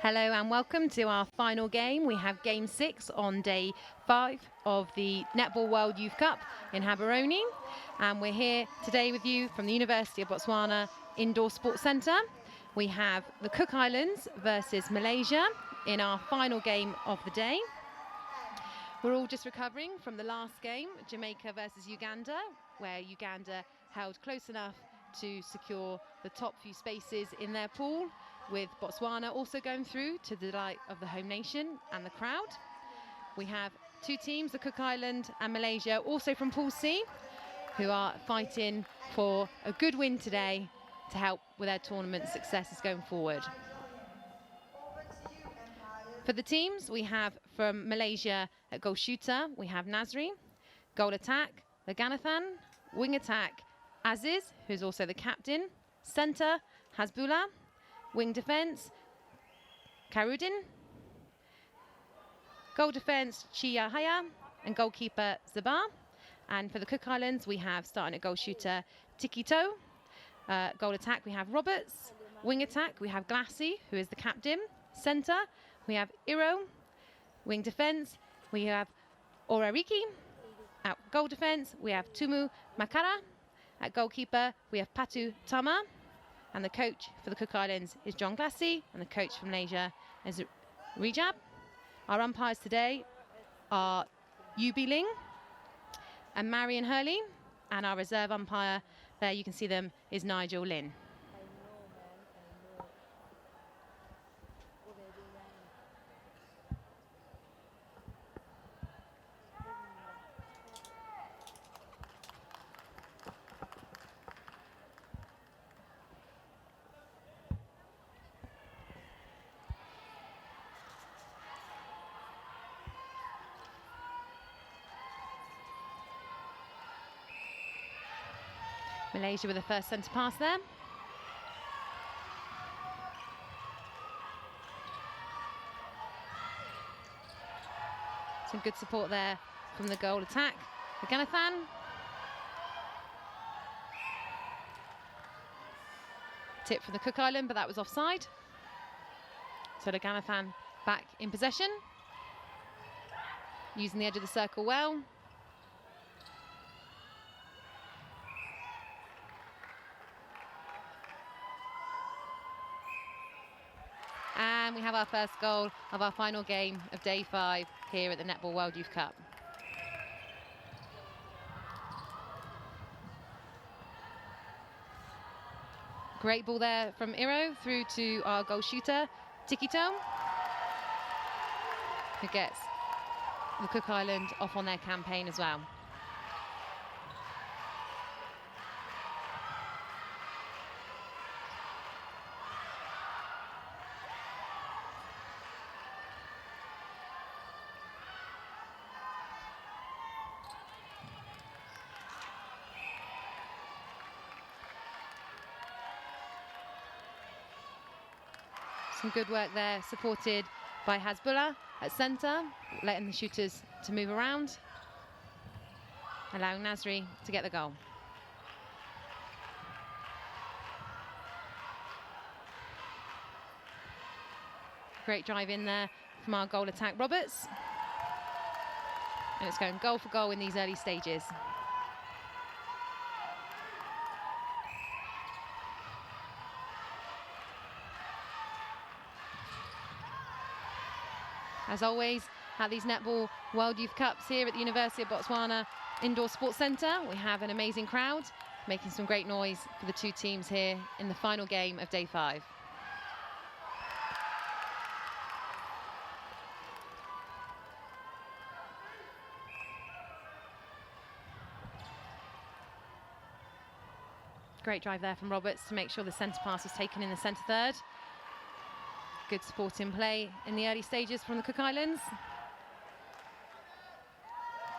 Hello and welcome to our final game. We have game 6 on day 5 of the Netball World Youth Cup in Gaborone. And we're here today with you from the University of Botswana Indoor Sports Centre. We have the Cook Islands versus Malaysia in our final game of the day. We're all just recovering from the last game, Jamaica versus Uganda, where Uganda held close enough to secure the top few spaces in their pool, with Botswana also going through to the delight of the home nation and the crowd. We have two teams, the Cook Island and Malaysia, also from Pool C, who are fighting for a good win today to help with their tournament successes going forward. For the teams, we have from Malaysia at goal shooter, we have Nasri. Goal attack, Laganathan. Wing attack, Aziz, who's also the captain. Centre, Hasbullah. Wing defence, Karudin. Goal defence, Chia Haya. And goalkeeper, Zabar. And for the Cook Islands, we have starting at goal shooter, Tikito. Goal attack, we have Roberts. Wing attack, we have Glassy, who is the captain. Centre, we have Iro. Wing defence, we have Orariki. At goal defence, we have Tumu Makara. At goalkeeper, we have Patu Tama. And the coach for the Cook Islands is John Glassy. And the coach from Malaysia is Rijab. Our umpires today are Yubi Ling and Marion Hurley. And our reserve umpire, there you can see them, is Nigel Lynn. Malaysia with the first centre pass there. Some good support there from the goal attack. Laganathan. Tip from the Cook Island, but that was offside. So Laganathan back in possession. Using the edge of the circle well. And we have our first goal of our final game of day 5 here at the Netball World Youth Cup. Great ball there from Iro through to our goal shooter, Tikito, who gets the Cook Island off on their campaign as well. Some good work there, supported by Hasbullah at centre, letting the shooters to move around, allowing Nasri to get the goal. Great drive in there from our goal attack, Roberts. And it's going goal for goal in these early stages. As always, at these Netball World Youth Cups here at the University of Botswana Indoor Sports Centre, we have an amazing crowd making some great noise for the two teams here in the final game of day 5. Great drive there from Roberts to make sure the centre pass was taken in the centre third. Good support in play in the early stages from the Cook Islands.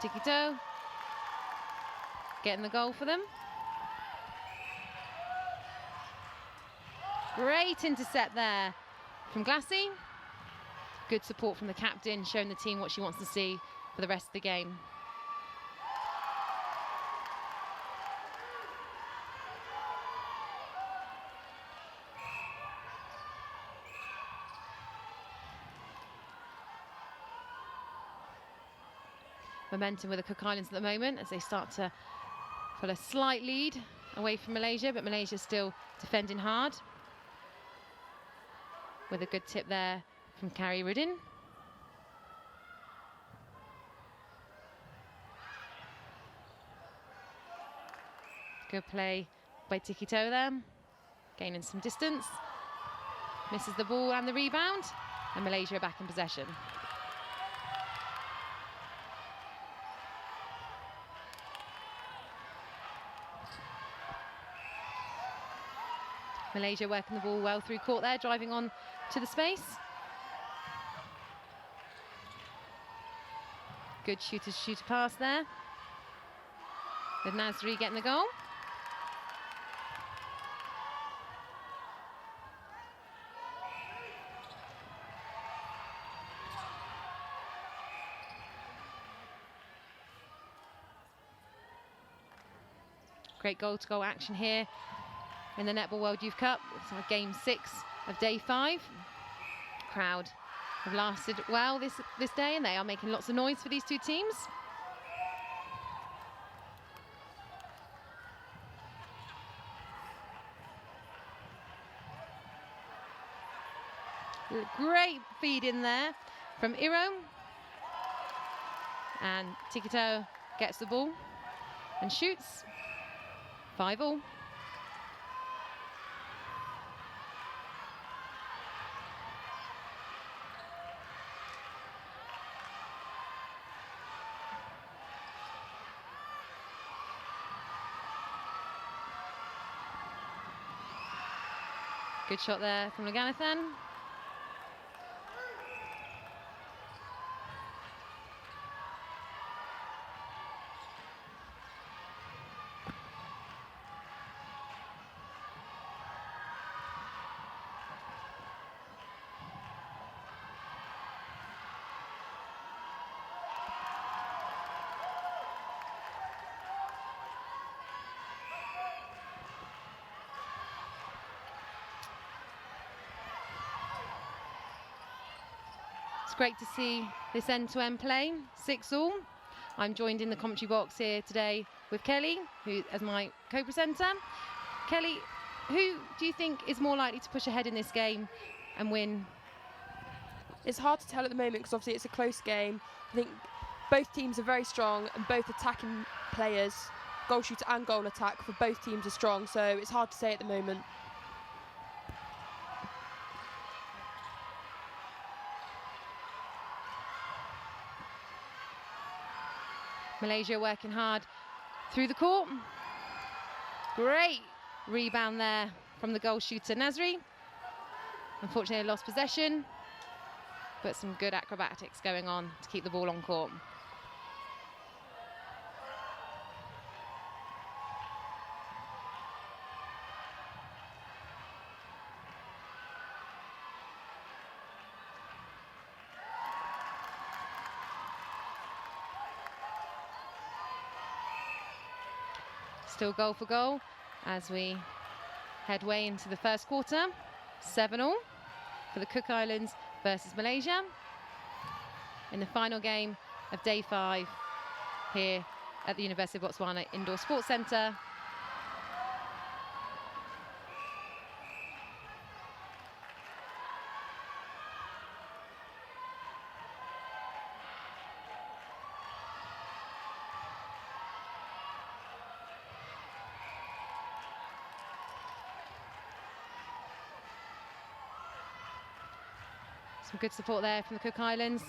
Tikito getting the goal for them. Great intercept there from Glassy. Good support from the captain, showing the team what she wants to see for the rest of the game. momentum with the Cook Islands at the moment as they start to pull a slight lead away from Malaysia, but Malaysia still defending hard. With a good tip there from Carrie Rudin. Good play by Tikito there, gaining some distance. Misses the ball and the rebound, and Malaysia are back in possession. Malaysia working the ball well through court there, driving on to the space. Good shooter pass there. With Nasri getting the goal. Great goal-to-goal action here in the Netball World Youth Cup. It's our game 6 of day 5. Crowd have lasted well this day, and they are making lots of noise for these two teams. Great feed in there from Iro. And Tikito gets the ball and shoots. 5-all. Good shot there from Loganathan. It's great to see this end-to-end play, 6-all. I'm joined in the commentary box here today with Kelly, who as my co-presenter. Kelly, who do you think is more likely to push ahead in this game and win? It's hard to tell at the moment because obviously it's a close game. I think both teams are very strong and both attacking players, goal shooter and goal attack for both teams are strong, so it's hard to say at the moment. Malaysia working hard through the court. Great rebound there from the goal shooter Nasri. Unfortunately lost possession, but some good acrobatics going on to keep the ball on court. Still goal for goal as we head way into the first quarter. 7-all for the Cook Islands versus Malaysia in the final game of day 5 here at the University of Botswana Indoor Sports Centre. Some good support there from the Cook Islands.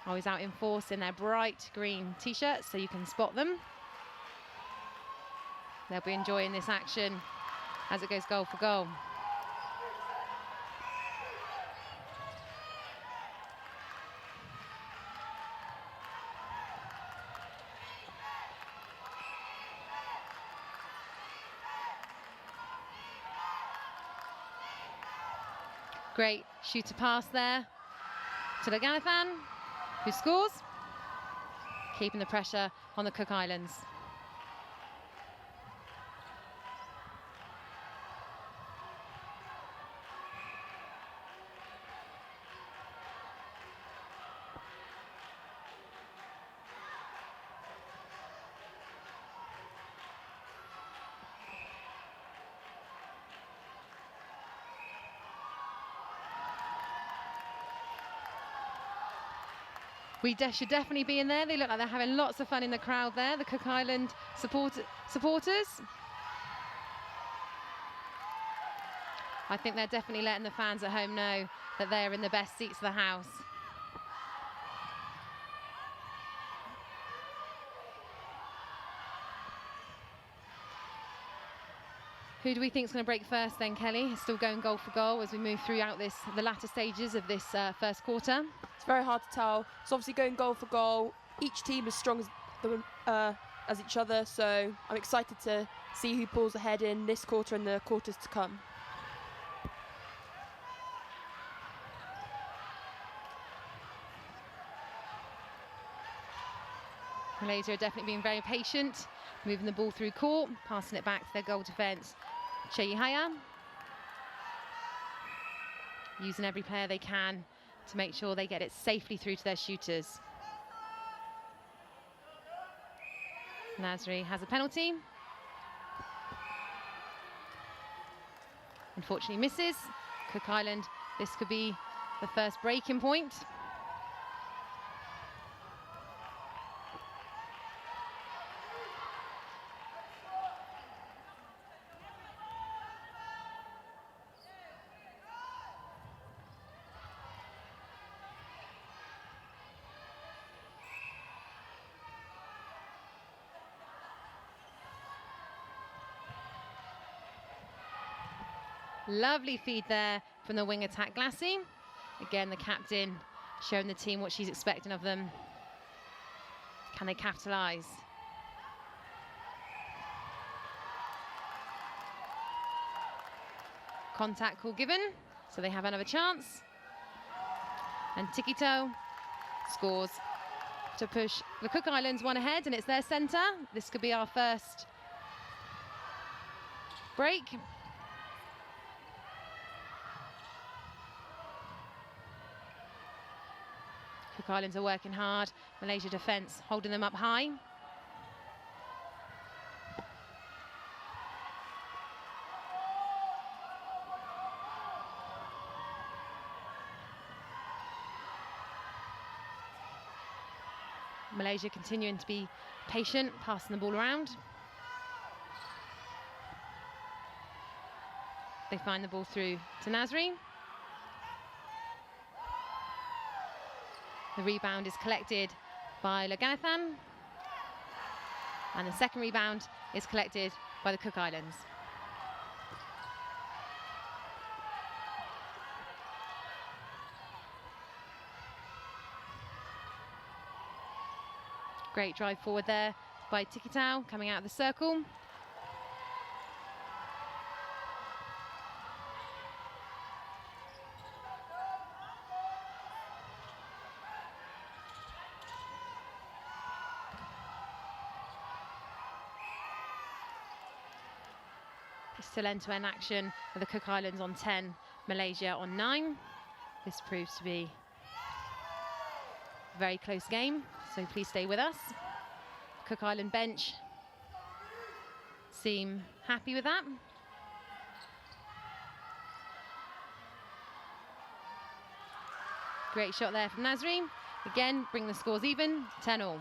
Always out in force in their bright green t-shirts, so you can spot them. They'll be enjoying this action as it goes goal for goal. Great shooter pass there to Loganathan, who scores, keeping the pressure on the Cook Islands. should definitely be in there. They look like they're having lots of fun in the crowd there, the Cook Island supporters. I think they're definitely letting the fans at home know that they're in the best seats of the house. Who do we think is going to break first then, Kelly? It's still going goal for goal as we move throughout the latter stages of this first quarter. It's very hard to tell. It's obviously going goal for goal. Each team as strong as each other, so I'm excited to see who pulls ahead in this quarter and the quarters to come. Malaysia are definitely being very patient, moving the ball through court, passing it back to their goal defence. Cheyihaya using every player they can to make sure they get it safely through to their shooters. Nasri has a penalty. Unfortunately misses. Cook Island, this could be the first breaking point. Lovely feed there from the wing attack, Glassy. Again, the captain showing the team what she's expecting of them. Can they capitalise? Contact call given, so they have another chance. And Tikito scores to push the Cook Islands one ahead, and it's their centre. This could be our first break. Cook Islands are working hard. Malaysia defence holding them up high. Malaysia continuing to be patient, passing the ball around. They find the ball through to Nasri. The rebound is collected by Loganathan. And the second rebound is collected by the Cook Islands. Great drive forward there by Tikitau coming out of the circle. Still end-to-end action with the Cook Islands on 10, Malaysia on 9. This proves to be a very close game, so please stay with us. Cook Island bench seem happy with that. Great shot there from Nasri. Again, bring the scores even, 10-all.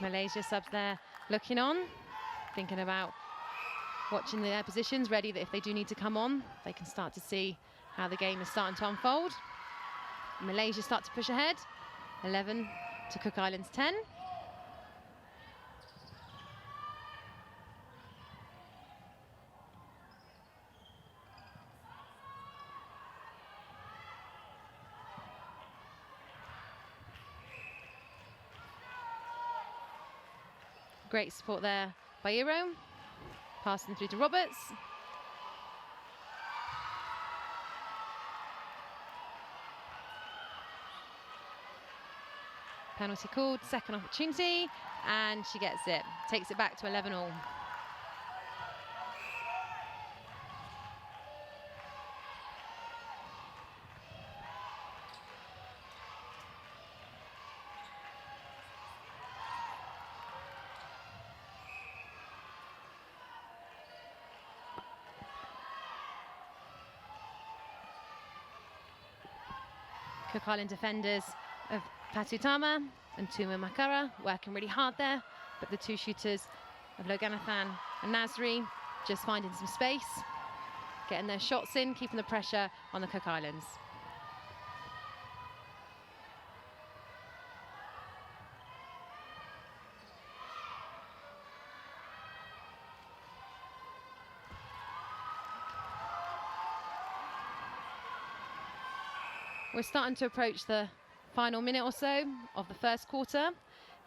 Malaysia subs there looking on, thinking about watching their positions, ready that if they do need to come on, they can start to see how the game is starting to unfold. Malaysia start to push ahead, 11 to Cook Islands 10. Great support there by Iro, passing through to Roberts. Penalty called, second opportunity, and she gets it. Takes it back to 11-all. Cook Island defenders of Patutama and Tuma Makara working really hard there, but the two shooters of Loganathan and Nasri just finding some space, getting their shots in, keeping the pressure on the Cook Islands. We're starting to approach the final minute or so of the first quarter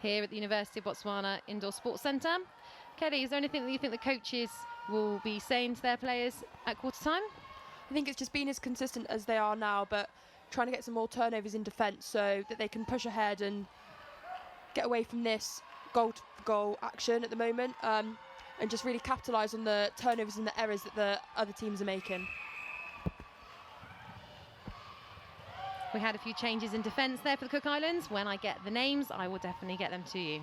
here at the University of Botswana Indoor Sports Centre. Kelly, is there anything that you think the coaches will be saying to their players at quarter time? I think it's just been as consistent as they are now, but trying to get some more turnovers in defence so that they can push ahead and get away from this goal-to-goal action at the moment, and just really capitalise on the turnovers and the errors that the other teams are making. We had a few changes in defence there for the Cook Islands. When I get the names, I will definitely get them to you.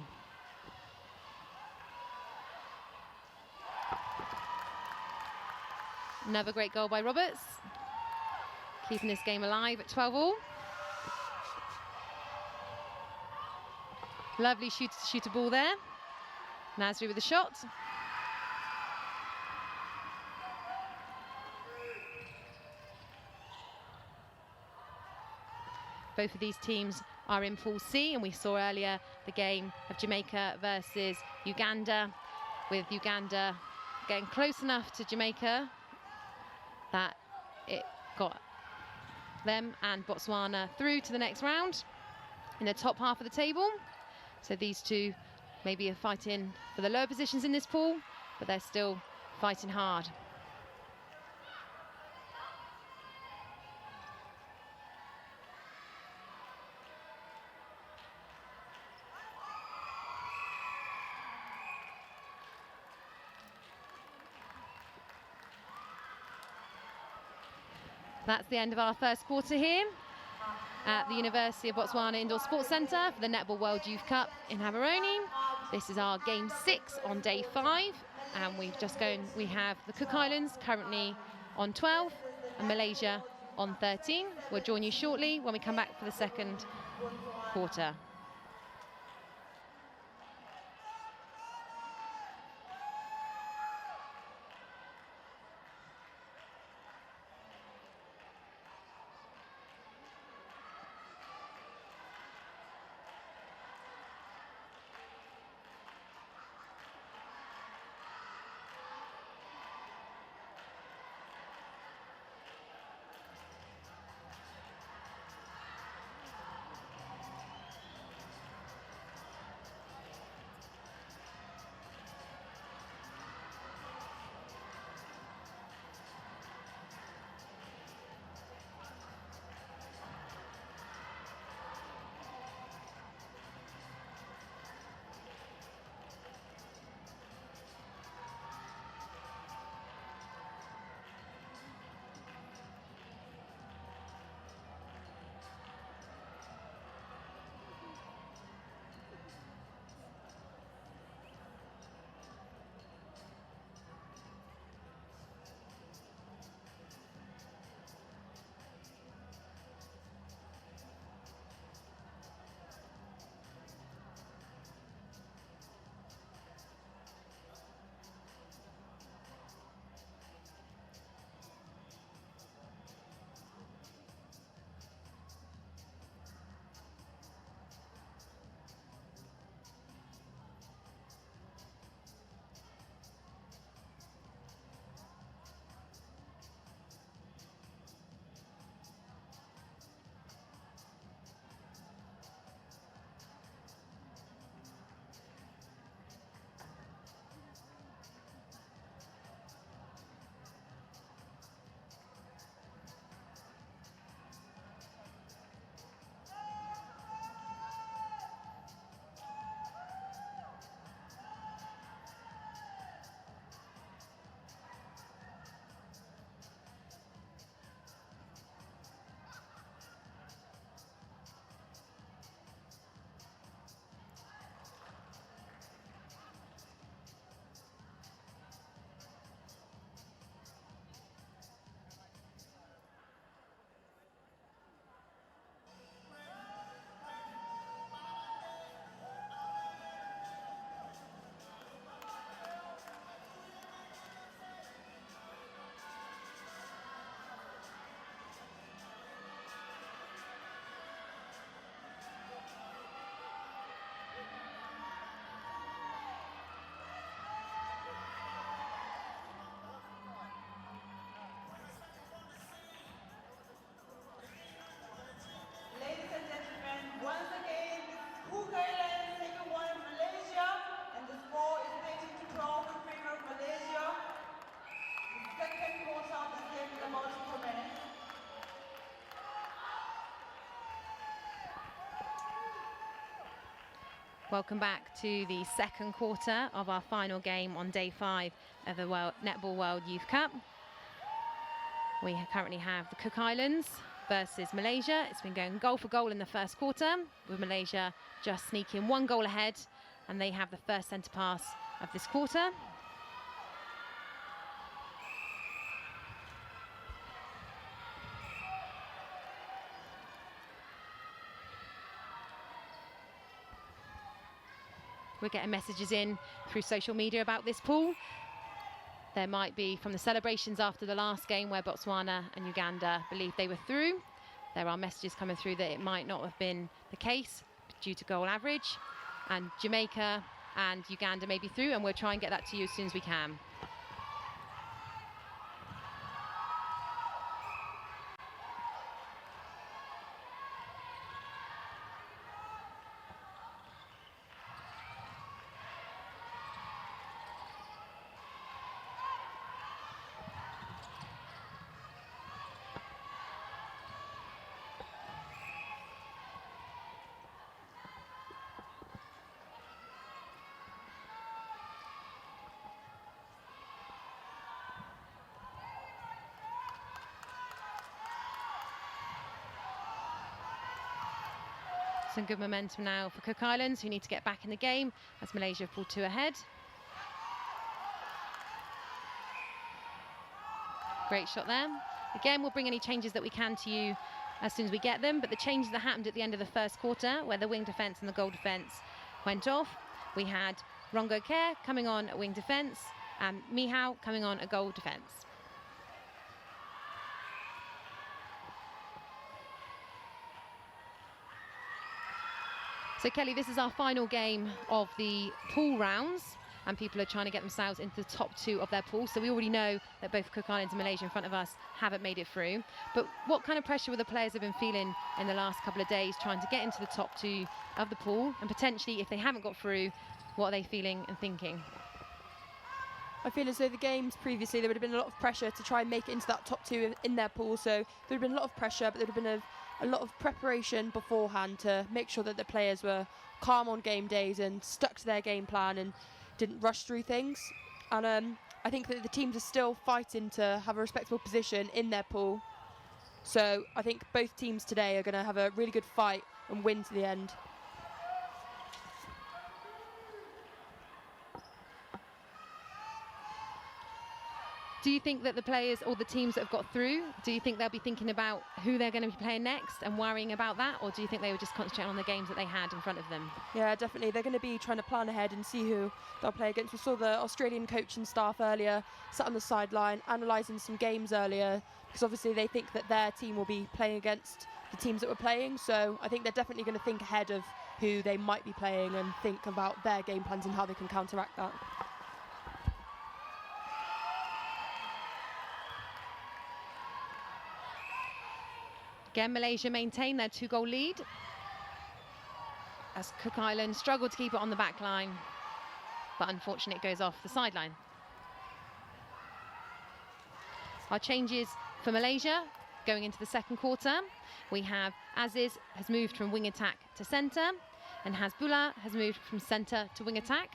Another great goal by Roberts, keeping this game alive at 12-all. Lovely shoot a ball there. Nasri with a shot. Both of these teams are in Pool C, and we saw earlier the game of Jamaica versus Uganda, with Uganda getting close enough to Jamaica that it got them and Botswana through to the next round in the top half of the table. So these two maybe are fighting for the lower positions in this pool, but they're still fighting hard. That's the end of our first quarter here at the University of Botswana Indoor Sports Centre for the Netball World Youth Cup in Gaborone. This is our game 6 on day 5, and we have the Cook Islands currently on 12 and Malaysia on 13. We'll join you shortly when we come back for the second quarter. Welcome back to the second quarter of our final game on day 5 of the Netball World Youth Cup. We currently have the Cook Islands versus Malaysia. It's been going goal for goal in the first quarter, with Malaysia just sneaking 1 goal ahead, and they have the first centre pass of this quarter. We're getting messages in through social media about this pool. There might be from the celebrations after the last game where Botswana and Uganda believed they were through. There are messages coming through that it might not have been the case due to goal average. And Jamaica and Uganda may be through, and we'll try and get that to you as soon as we can. Some good momentum now for Cook Islands, who need to get back in the game as Malaysia pulled 2 ahead. Great shot there. Again, we'll bring any changes that we can to you as soon as we get them, but the changes that happened at the end of the first quarter, where the wing defence and the goal defence went off, we had Rongo Kerr coming on at wing defence and Mihao coming on at goal defence. So Kelly, this is our final game of the pool rounds, and people are trying to get themselves into the top 2 of their pool. So we already know that both Cook Islands and Malaysia in front of us haven't made it through. But what kind of pressure will the players have been feeling in the last couple of days trying to get into the top 2 of the pool? And potentially, if they haven't got through, what are they feeling and thinking? I feel as though the games previously, there would have been a lot of pressure to try and make it into that top 2 in their pool. So there would have been a lot of pressure, but there would have been a lot of preparation beforehand to make sure that the players were calm on game days and stuck to their game plan and didn't rush through things. And I think that the teams are still fighting to have a respectable position in their pool. So I think both teams today are going to have a really good fight and win to the end. Do you think that the players or the teams that have got through, do you think they'll be thinking about who they're going to be playing next and worrying about that? Or do you think they were just concentrating on the games that they had in front of them? Yeah, definitely. They're going to be trying to plan ahead and see who they'll play against. We saw the Australian coaching staff earlier, sat on the sideline, analysing some games earlier, because obviously they think that their team will be playing against the teams that were playing. So I think they're definitely going to think ahead of who they might be playing and think about their game plans and how they can counteract that. Again, Malaysia maintain their 2-goal lead as Cook Islands struggled to keep it on the back line, but unfortunately it goes off the sideline. Our changes for Malaysia going into the second quarter. We have Aziz has moved from wing attack to centre, and Hasbullah has moved from centre to wing attack.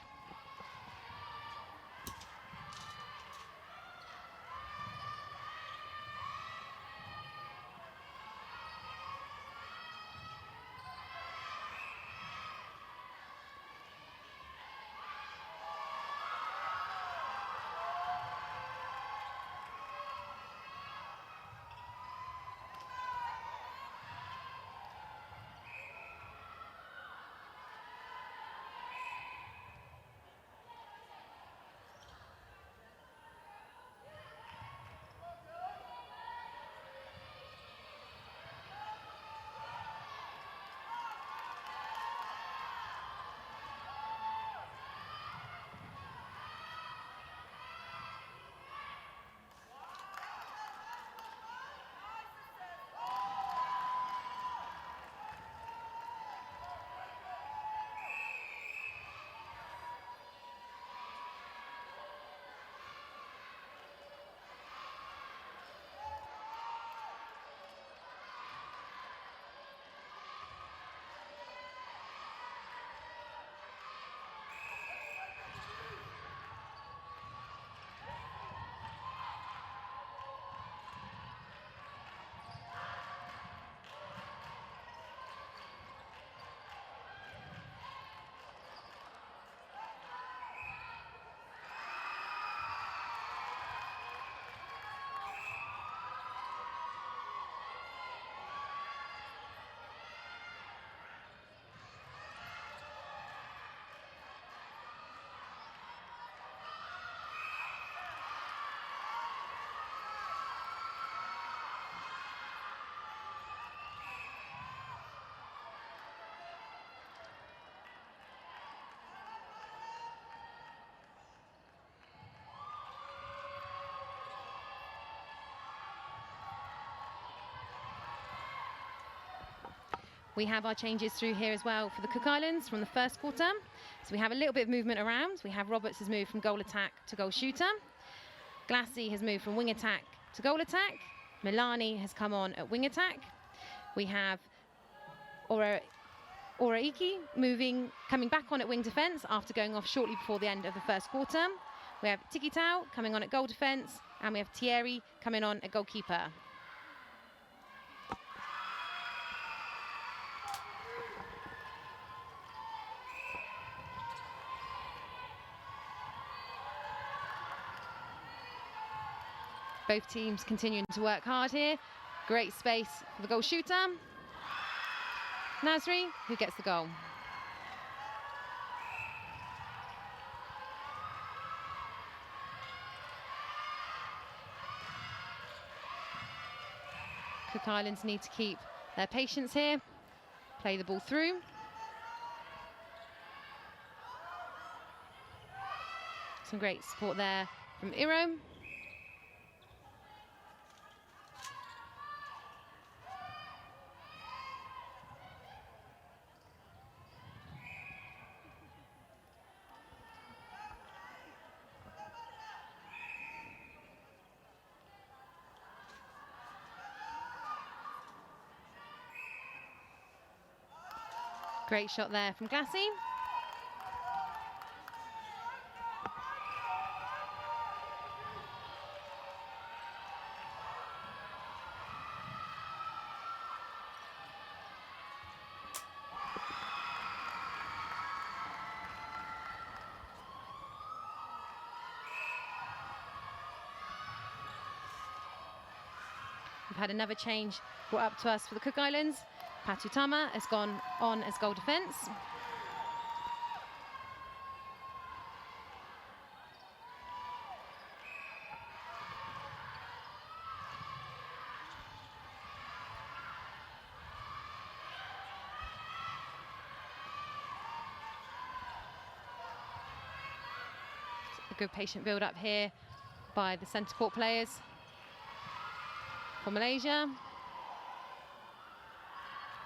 we have our changes through here as well for the Cook Islands from the first quarter. So we have a little bit of movement around. We have Roberts has moved from goal attack to goal shooter. Glassy has moved from wing attack to goal attack. Milani has come on at wing attack. We have Oraiki coming back on at wing defence after going off shortly before the end of the first quarter. We have Tiki Tau coming on at goal defence, and we have Thierry coming on at goalkeeper. Both teams continuing to work hard here. Great space for the goal shooter. Nasri, who gets the goal. Cook Islands need to keep their patience here. Play the ball through. Some great support there from Iro. Great shot there from Glassy. We've had another change brought up to us for the Cook Islands. Patutama has gone on as goal defence. A good patient build up here by the centre court players for Malaysia.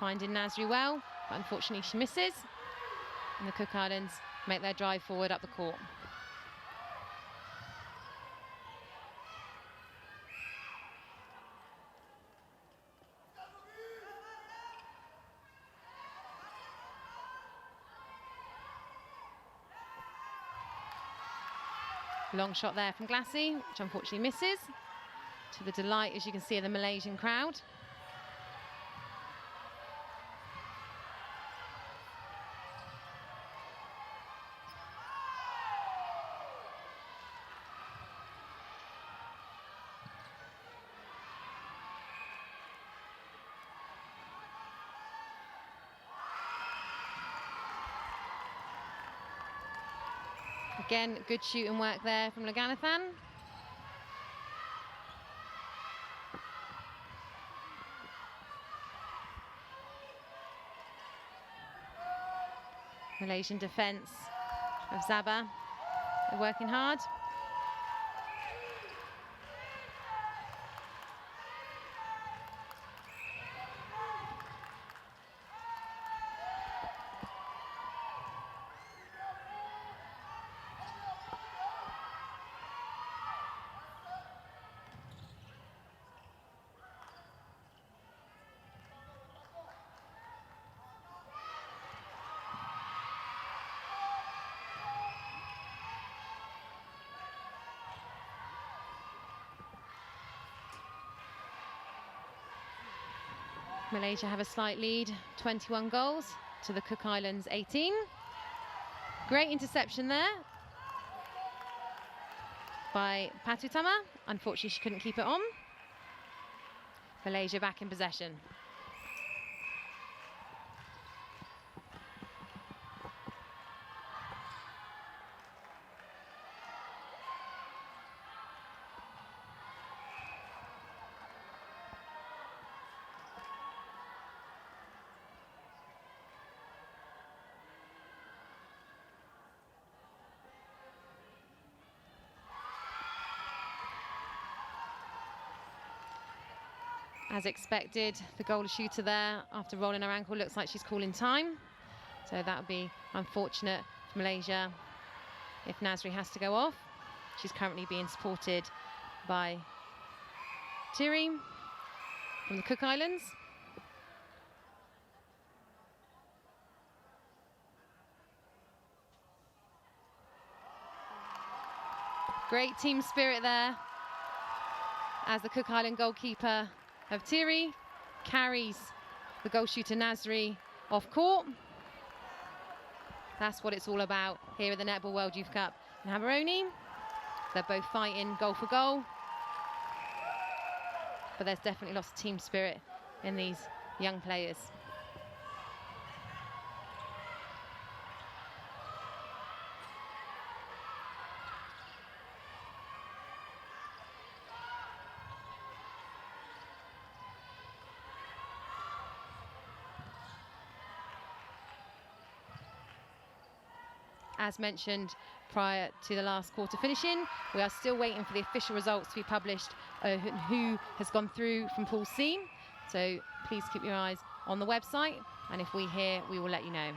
Finding Nasri well, but unfortunately she misses. And the Cook Islands make their drive forward up the court. Long shot there from Glassy, which unfortunately misses, to the delight, as you can see, of the Malaysian crowd. Again, good shooting work there from Laganathan. Malaysian defence of Zaba, they're working hard. Malaysia have a slight lead, 21 goals to the Cook Islands 18. Great interception there by Patutama. Unfortunately, she couldn't keep it on. Malaysia back in possession. As expected, the goal shooter there, after rolling her ankle, looks like she's calling time. So that would be unfortunate for Malaysia if Nasri has to go off. She's currently being supported by Thierry from the Cook Islands. Great team spirit there, as the Cook Island goalkeeper of Thierry carries the goal shooter Nasri off court. That's what it's all about here at the Netball World Youth Cup in Gaborone. They're both fighting goal for goal, but there's definitely lots of team spirit in these young players. As mentioned prior to the last quarter finishing, we are still waiting for the official results to be published, who has gone through from Pool C. So please keep your eyes on the website, and if we hear, we will let you know.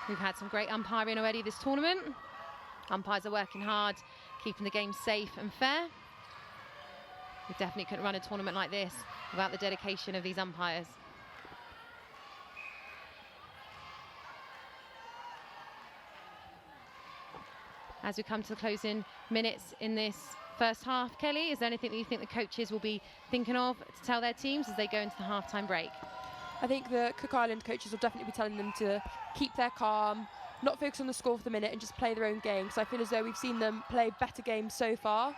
We've had some great umpiring already this tournament. Umpires are working hard, keeping the game safe and fair. We definitely couldn't run a tournament like this without the dedication of these umpires. As we come to the closing minutes in this first half, Kelly, is there anything that you think the coaches will be thinking of to tell their teams as they go into the half-time break? I think the Cook Island coaches will definitely be telling them to keep their calm, not focus on the score for the minute and just play their own game. So I feel as though we've seen them play better games so far.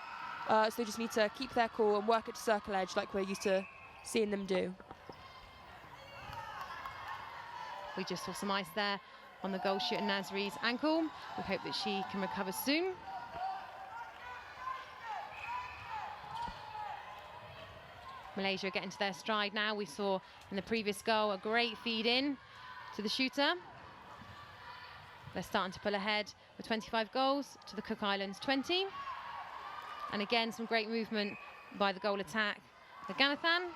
So they just need to keep their cool and work at circle edge like we're used to seeing them do. We just saw some ice there on the goal shooter Nasri's ankle. We hope that she can recover soon. Malaysia getting to their stride now. We saw in the previous goal a great feed in to the shooter. They're starting to pull ahead with 25 goals to the Cook Islands 20. And again, some great movement by the goal attack, the Ganathan.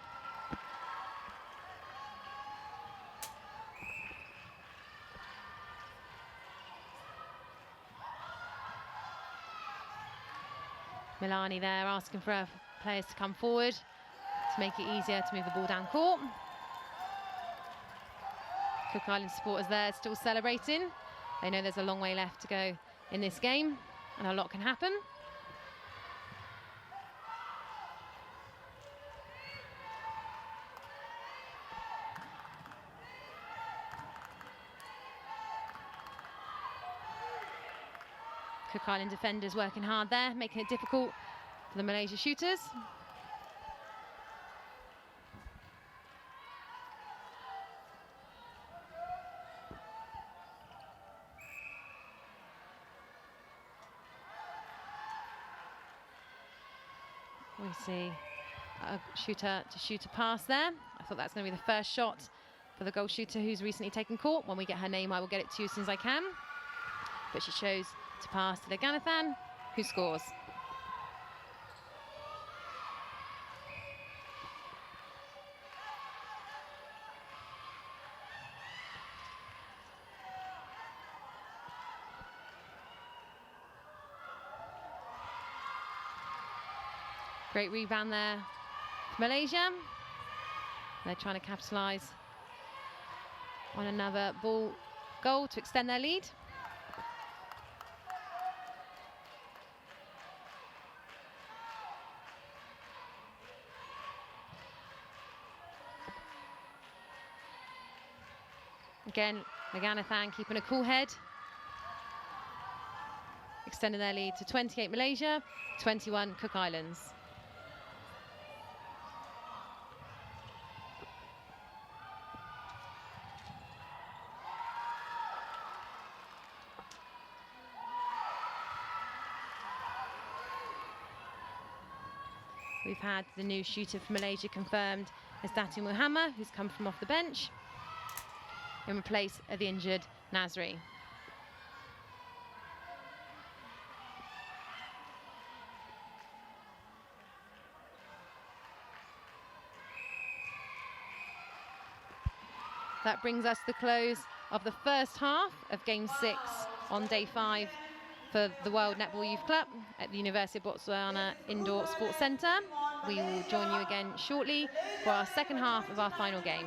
Milani there asking for our players to come forward to make it easier to move the ball down court. Cook Island supporters there still celebrating. They know there's a long way left to go in this game and a lot can happen. Cook Island defenders working hard there, making it difficult for the Malaysia shooters. We see a shooter-to-shooter pass there. I thought that's going to be the first shot for the goal shooter who's recently taken court. When we get her name, I will get it to you as soon as I can. But she chose to pass to the Ganathan, who scores. Great rebound there for Malaysia. They're trying to capitalise on another ball goal to extend their lead. Again, Meganathan keeping a cool head. Extending their lead to 28 Malaysia, 21 Cook Islands. we've had the new shooter from Malaysia confirmed as Datu Muhammad, who's come from off the bench in place of the injured Nasri. That brings us to the close of the first half of Game 6 on day 5 for the World Netball Youth Club at the University of Botswana Indoor Sports Centre. We will join you again shortly for our second half of our final game.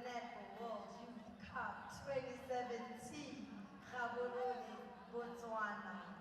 Netball World Youth Cup 2017, Gaborone, Botswana.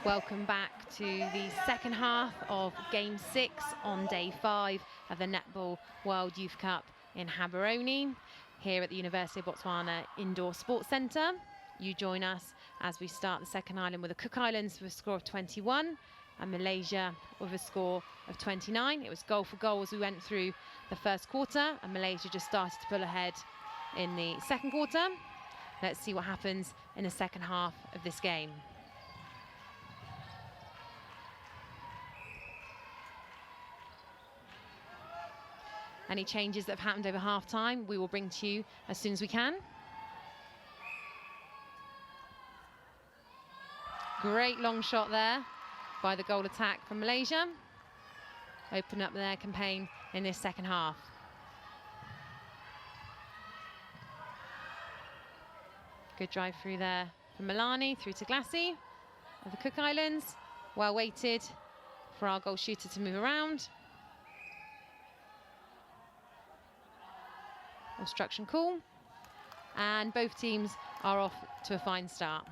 Welcome back to the second half of Game 6 on day 5 of the Netball World Youth Cup in Gaborone, here at the University of Botswana Indoor Sports Centre. You join us as we start the second island with the Cook Islands with a score of 21 and Malaysia with a score of 29. It was goal for goal as we went through the first quarter, and Malaysia just started to pull ahead in the second quarter. Let's see what happens in the second half of this game. Any changes that have happened over half-time, we will bring to you as soon as we can. Great long shot there by the goal attack from Malaysia. open up their campaign in this second half. Good drive through there from Milani through to Glassy of the Cook Islands. Well waited for our goal shooter to move around. Obstruction call. And both teams are off to a fine start.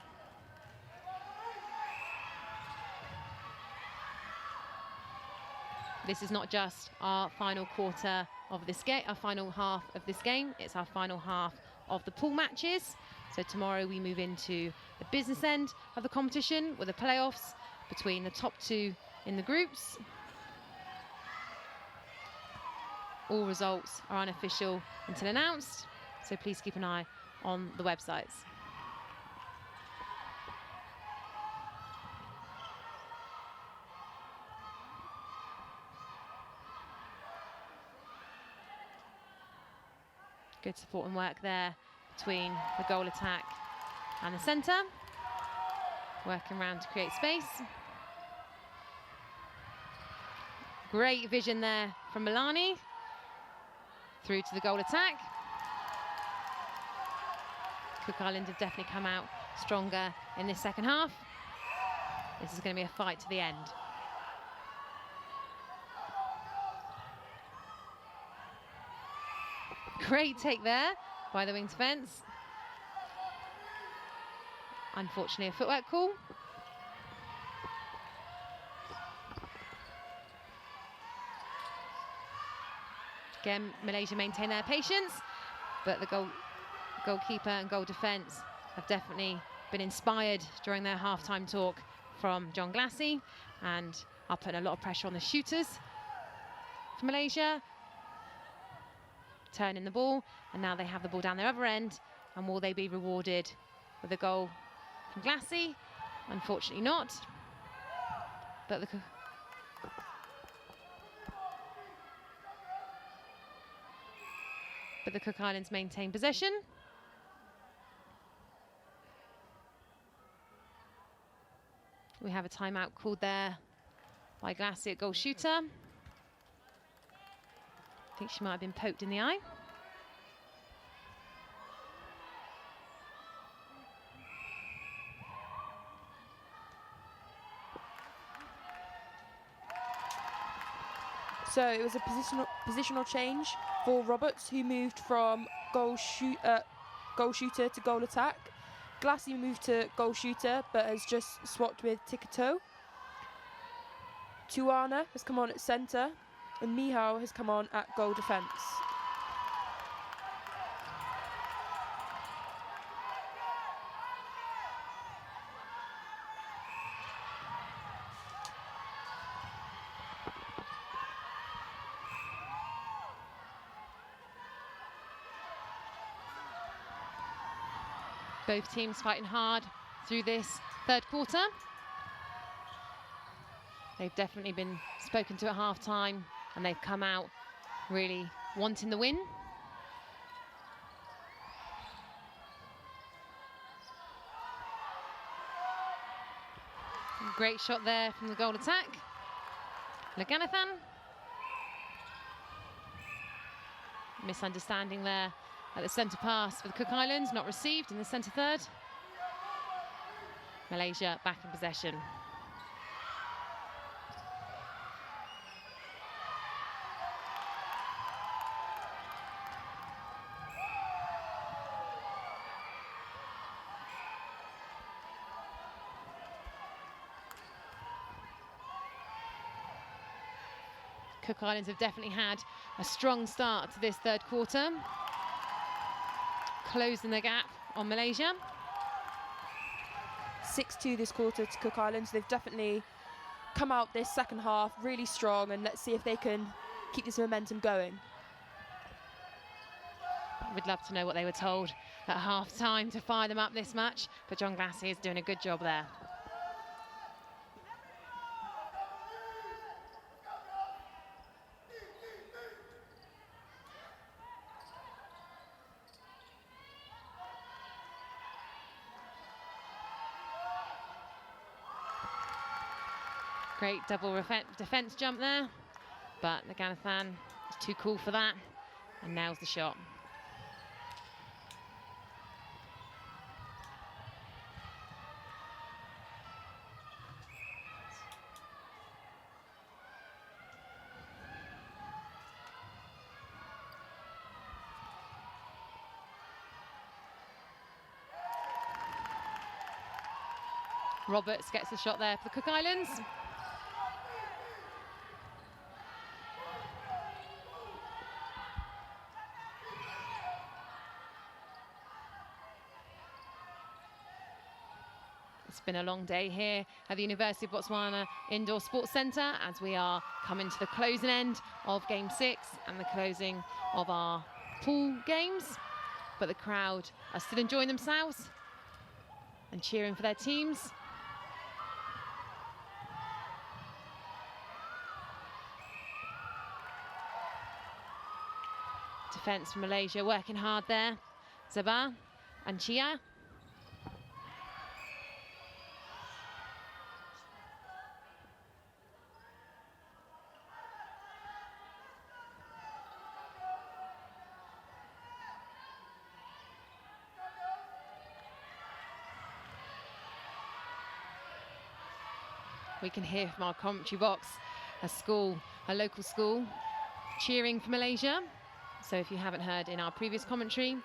This is not just our final quarter of this game, our final half of this game, it's our final half of the pool matches. So tomorrow we move into the business end of the competition with the playoffs between the top two in the groups. All results are unofficial until announced, so please keep an eye on the websites. Good support and work there between the goal attack and the centre. Working around to create space. Great vision there from Milani. Through to the goal attack. Cook Island have definitely come out stronger in this second half. This is going to be a fight to the end. Great take there by the wing defence. Unfortunately, a footwork call. Again, Malaysia maintain their patience, but the goalkeeper and goal defence have definitely been inspired during their half-time talk from John Glassy and are putting a lot of pressure on the shooters for Malaysia. Turning the ball, and now they have the ball down their other end, and will they be rewarded with a goal from Glassy? Unfortunately not. But the Cook Islands maintain possession. We have a timeout called there by Glassy at goal shooter. I think she might have been poked in the eye. So it was a positional change for Roberts, who moved from goal shooter to goal attack. Glassy moved to goal shooter, but has just swapped with Tikato. Tuana has come on at centre, and Mihao has come on at goal defence. Both teams fighting hard through this third quarter. They've definitely been spoken to at half-time, and they've come out really wanting the win. Great shot there from the goal attack. Laganathan. Misunderstanding there at the centre pass for the Cook Islands, not received in the centre third. Malaysia back in possession. Cook Islands have definitely had a strong start to this third quarter, closing the gap on Malaysia. 6-2 this quarter to Cook Islands. They've definitely come out this second half really strong, and let's see if they can keep this momentum going. We'd love to know what they were told at half-time to fire them up this much, but John Glassy is doing a good job there. Great double defence jump there but Naganathan is too cool for that and nails the shot. Roberts gets the shot there for the Cook Islands. It's been a long day here at the University of Botswana Indoor Sports Centre as we are coming to the closing end of Game 6 and the closing of our pool games. But the crowd are still enjoying themselves and cheering for their teams. Defence from Malaysia working hard there. Zabah and Chia. We can hear from our commentary box a local school cheering for Malaysia. So if you haven't heard in our previous commentary,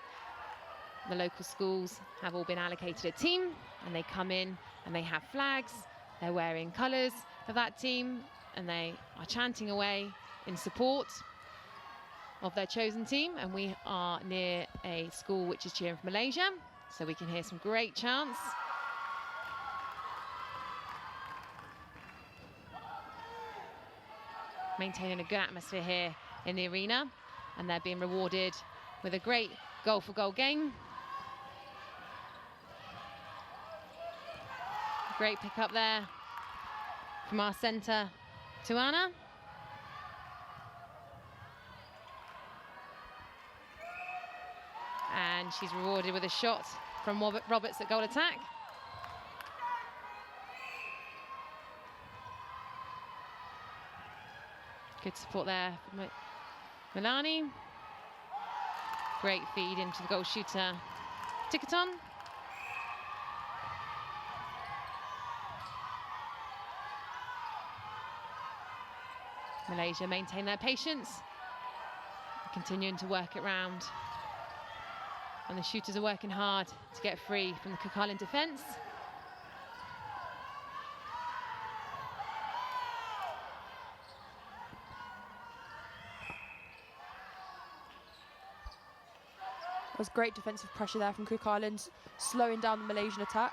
the local schools have all been allocated a team and they come in and they have flags. They're wearing colours of that team and they are chanting away in support of their chosen team. And we are near a school which is cheering for Malaysia, so we can hear some great chants. Maintaining a good atmosphere here in the arena, and they're being rewarded with a great goal-for-goal game. Great pick up there from our centre, Tuana. And she's rewarded with a shot from Roberts at goal attack. Good support there from Milani. Great feed into the goal shooter, Tikaton. Malaysia maintain their patience, continuing to work it round. And the shooters are working hard to get free from the Cook Island defence. There was great defensive pressure there from Cook Islands, slowing down the Malaysian attack.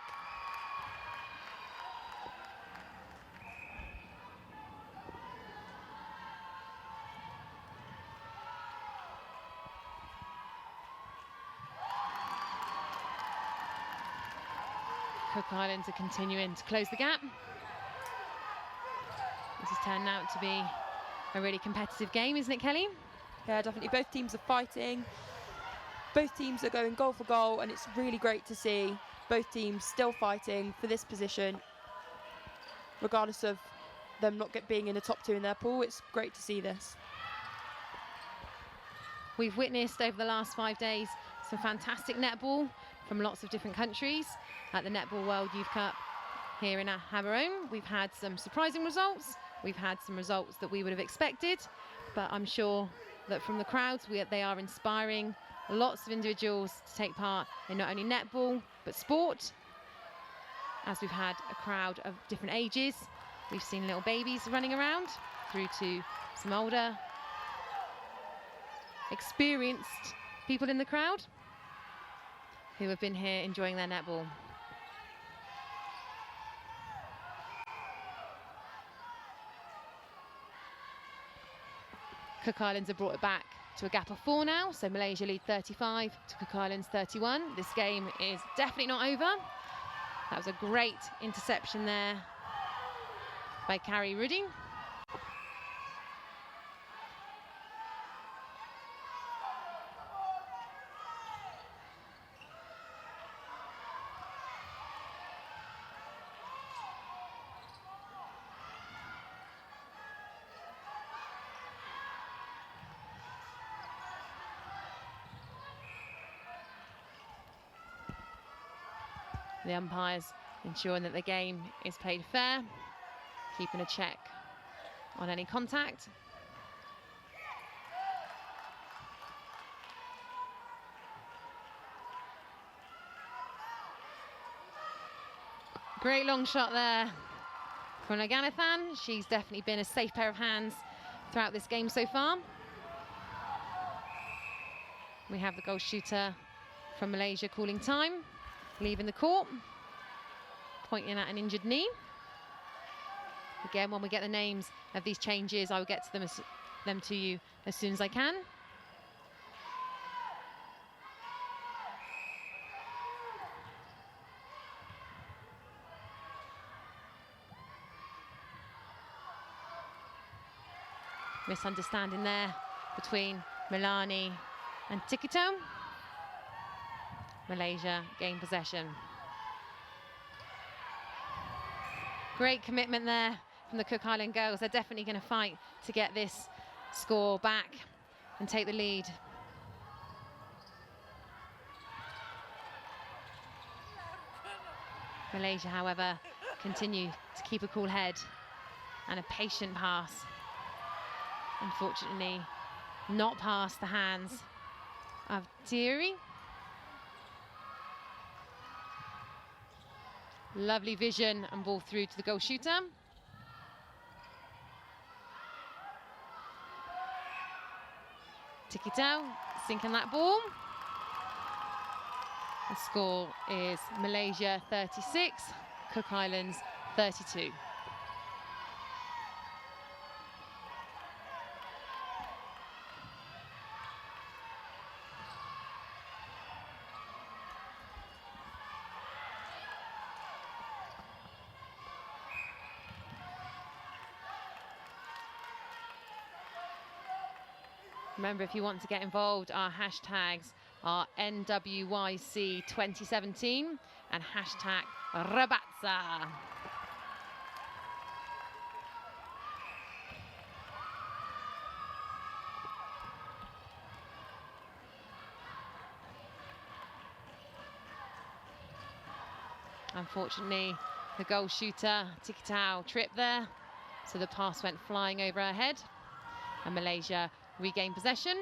Cook Islands are continuing to close the gap. This has turned out to be a really competitive game, isn't it, Kelly? Yeah, definitely. Both teams are fighting. Both teams are going goal for goal, and it's really great to see both teams still fighting for this position, regardless of them not being in the top two in their pool. It's great to see this. We've witnessed over the last 5 days some fantastic netball from lots of different countries at the Netball World Youth Cup here in Gaborone. We've had some surprising results. We've had some results that we would have expected, but I'm sure that from the crowds, they are inspiring lots of individuals to take part in not only netball, but sport. As we've had a crowd of different ages, we've seen little babies running around through to some older, experienced people in the crowd who have been here enjoying their netball. Cook Islands have brought it back to a gap of 4 now, so Malaysia lead 35 to Cook Islands 31. This game is definitely not over. That was a great interception there by Carrie Rudy. The umpires ensuring that the game is played fair, keeping a check on any contact. Great long shot there from Laganathan. She's definitely been a safe pair of hands throughout this game so far. We have the goal shooter from Malaysia calling time, leaving the court, pointing at an injured knee. Again, when we get the names of these changes, I will get to them to you as soon as I can. Misunderstanding there between Milani and Tikito. Malaysia gain possession. Great commitment there from the Cook Island girls. They're definitely going to fight to get this score back and take the lead. Malaysia, however, continue to keep a cool head and a patient pass. Unfortunately, not past the hands of Thierry. Lovely vision and ball through to the goal shooter. Tikitau sinking that ball. The score is Malaysia 36, Cook Islands 32. Remember, if you want to get involved, our hashtags are NWYC 2017 and hashtag Rabatza. Unfortunately, the goal shooter, Tikitau, tripped there, so the pass went flying over her head, and Malaysia regain possession.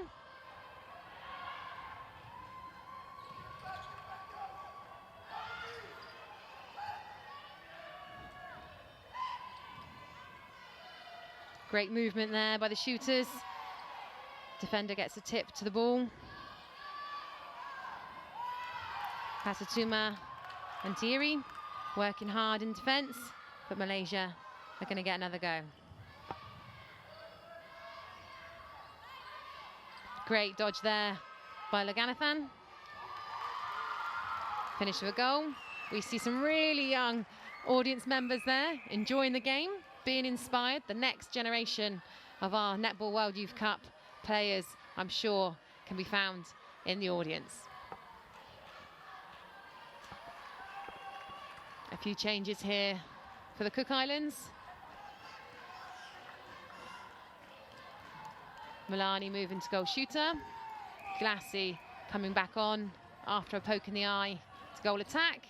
Great movement there by the shooters. Defender gets a tip to the ball. Pasatuma and Thierry working hard in defence, but Malaysia are going to get another go. Great dodge there by Laganathan. Finish with a goal. We see some really young audience members there enjoying the game, being inspired. The next generation of our Netball World Youth Cup players, I'm sure, can be found in the audience. A few changes here for the Cook Islands. Milani moving to goal shooter. Glassy coming back on after a poke in the eye to goal attack.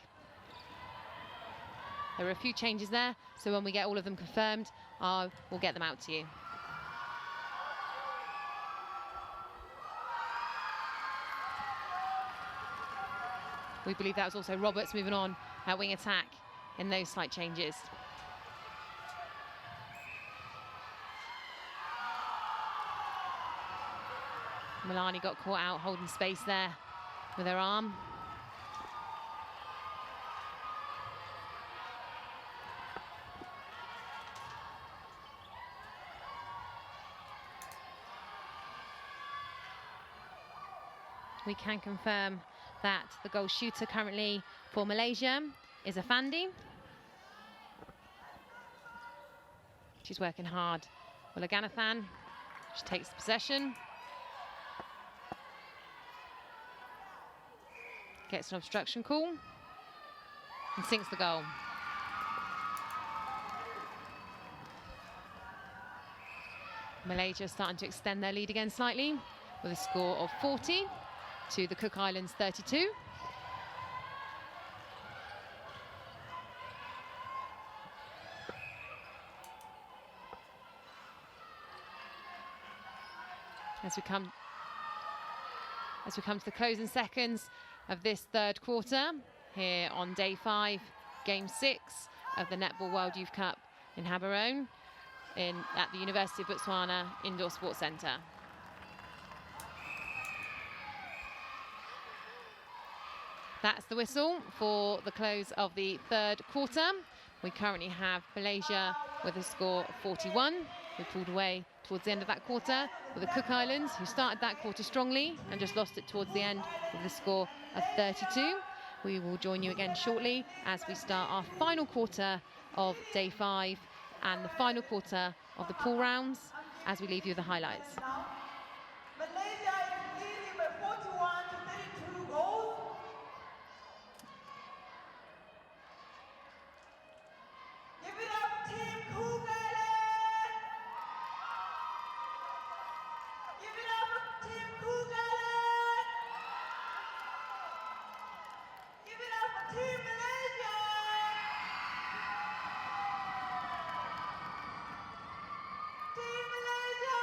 There are a few changes there, so when we get all of them confirmed, we'll get them out to you. We believe that was also Roberts moving on at wing attack in those slight changes. Milani got caught out holding space there with her arm. We can confirm that the goal shooter currently for Malaysia is Afandi. She's working hard. Well, Laganathan, she takes the possession. Gets an obstruction call and sinks the goal. Malaysia starting to extend their lead again slightly with a score of 40 to the Cook Islands 32. As we come to the closing seconds of this third quarter here on day 5, game 6 of the Netball World Youth Cup in Gaborone at the University of Botswana Indoor Sports Centre. That's the whistle for the close of the third quarter. We currently have Malaysia with a score of 41. We pulled away towards the end of that quarter with the Cook Islands, who started that quarter strongly and just lost it towards the end with a score of 32. We will join you again shortly as we start our final quarter of day 5 and the final quarter of the pool rounds as we leave you with the highlights. Malaysia is leading by 41 to 32 goals. Give it up, Team Cook Island! Give it up, Team Cook Island! Give it up for Team Malaysia! Team Malaysia!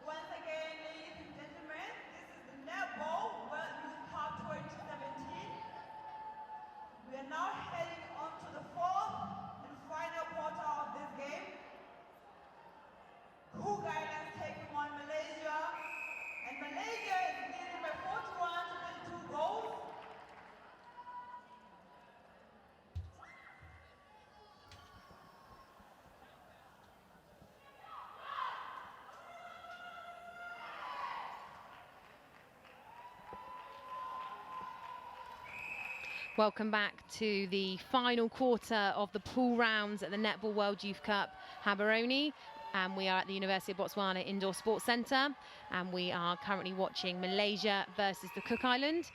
Once again, ladies and gentlemen, this is the Netball World Youth Cup 2017. We are now heading on to the fourth and final quarter of this game. Cook Islands taking on Malaysia, and Malaysia is leading by 41 to 32 goals. Welcome back to the final quarter of the pool rounds at the Netball World Youth Cup Gaborone. And we are at the University of Botswana Indoor Sports Centre, and we are currently watching Malaysia versus the Cook Islands.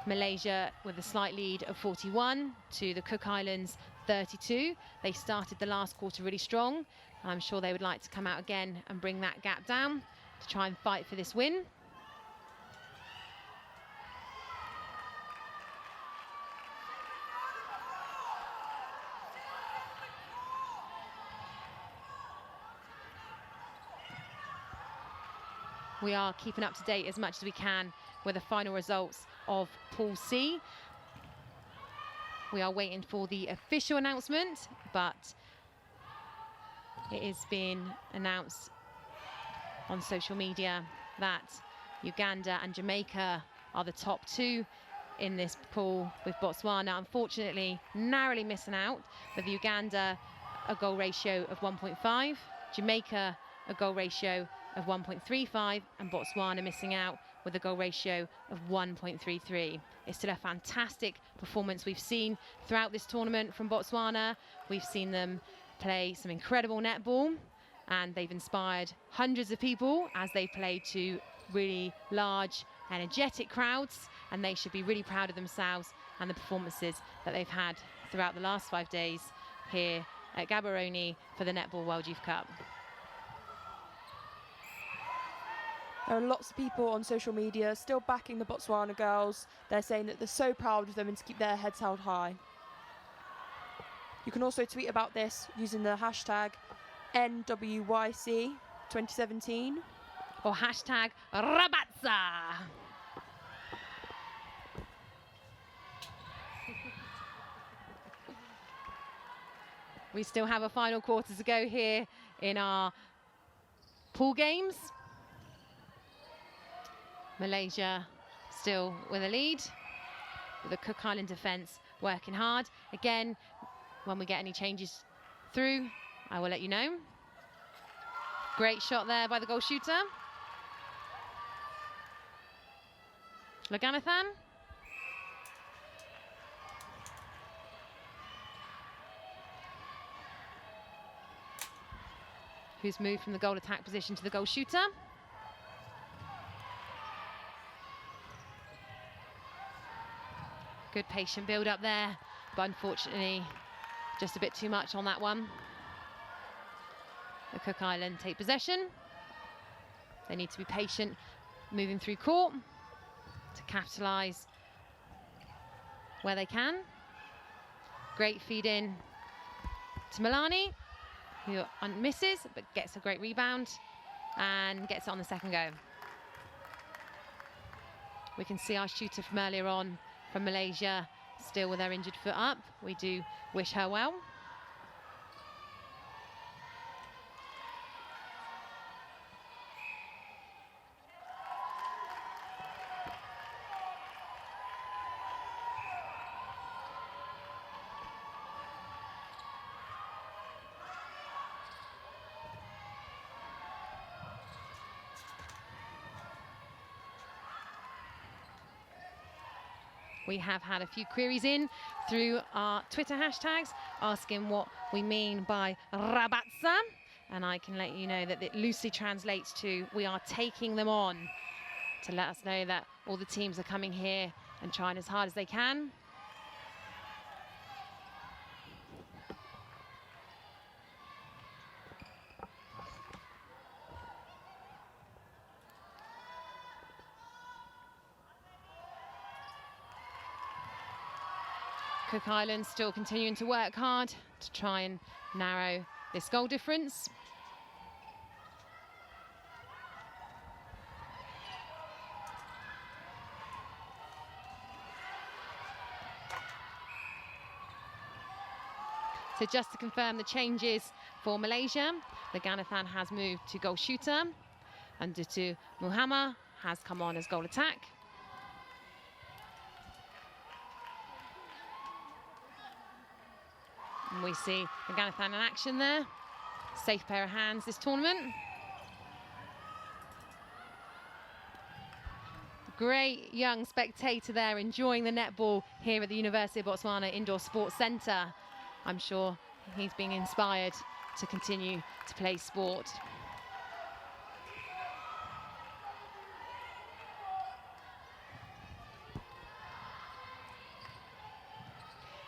Malaysia with a slight lead of 41 to the Cook Islands 32. They started the last quarter really strong. I'm sure they would like to come out again and bring that gap down to try and fight for this win. We are keeping up to date as much as we can with the final results of Pool C. We are waiting for the official announcement, but it is being announced on social media that Uganda and Jamaica are the top 2 in this pool, with Botswana unfortunately narrowly missing out, with Uganda a goal ratio of 1.5, Jamaica a goal ratio of 1.35, and Botswana missing out with a goal ratio of 1.33. It's still a fantastic performance we've seen throughout this tournament from Botswana. We've seen them play some incredible netball, and they've inspired hundreds of people as they play to really large, energetic crowds, and they should be really proud of themselves and the performances that they've had throughout the last 5 days here at Gaborone for the Netball World Youth Cup. There are lots of people on social media still backing the Botswana girls. They're saying that they're so proud of them and to keep their heads held high. You can also tweet about this using the hashtag NWYC2017 or hashtag Rabatza. We still have a final quarter to go here in our pool games. Malaysia still with a lead, with the Cook Island defence working hard. Again, when we get any changes through, I will let you know. Great shot there by the goal shooter. Laganathan. Who's moved from the goal attack position to the goal shooter. Good patient build up there, but unfortunately just a bit too much on that one. The Cook Island take possession. They need to be patient moving through court to capitalise where they can. Great feed in to Milani, who misses but gets a great rebound and gets it on the second go. We can see our shooter from earlier on from Malaysia still with her injured foot up. We do wish her well. We have had a few queries in through our Twitter hashtags asking what we mean by Rabatza, and I can let you know that it loosely translates to we are taking them on, to let us know that all the teams are coming here and trying as hard as they can. Cook Island still continuing to work hard to try and narrow this goal difference. So just to confirm the changes for Malaysia, Laganathan has moved to goal shooter, and Dutu Muhammad has come on as goal attack. And we see Laganathan in action there. Safe pair of hands this tournament. Great young spectator there enjoying the netball here at the University of Botswana Indoor Sports Centre. I'm sure he's being inspired to continue to play sport.